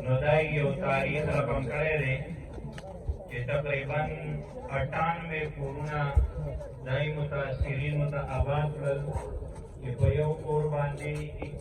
نو دای you تاریخ رقم کړی دی چې تقریبا 98 کورونه دای متاثرین ته آباد کړل چې په یو کور باندې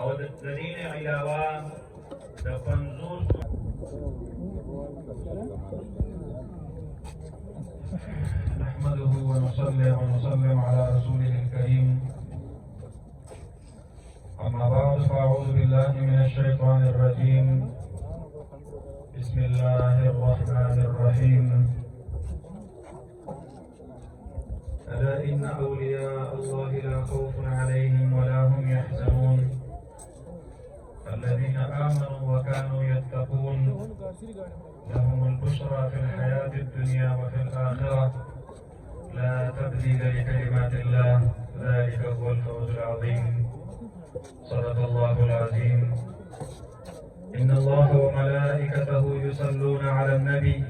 او د دې نه علاوه د 50 نحمده ونصلي ونسلم على رسوله الكريم أما بعد فأعوذ بالله من الشيطان الرجيم بسم الله الرحمن الرحيم ألا إن أولياء الله لا خوف عليهم ولا هم يحزنون الذين آمنوا وكانوا يتقون لهم البشرى في الحياة الدنيا وفي الآخرة لا تبديل لكلمات الله ذلك هو الفوز العظيم صدق الله العظيم إن الله وملائكته يصلون على النبي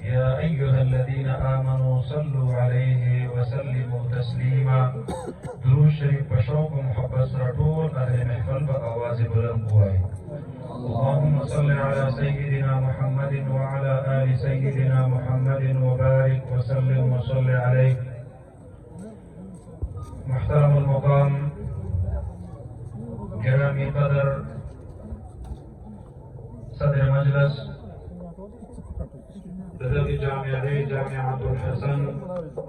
يا أيها الذين آمنوا صلوا عليه وسلموا تسليما درود شریف بشوق محبت سرطول أهل محفل بأواز بلند بوائی اللهم صل على سيدنا محمد وعلى آل سيدنا محمد وبارك وسلم وصل عليه محترم المقام جرامي قدر صدر مجلس بدر جامعة الحسن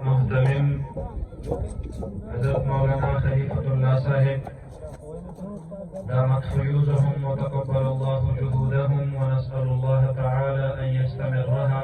مهتمم حضرت مولانا خليفة الله صاحب دامت فيوزهم وتقبل الله جهودهم ونسأل الله تعالى أن يستمرها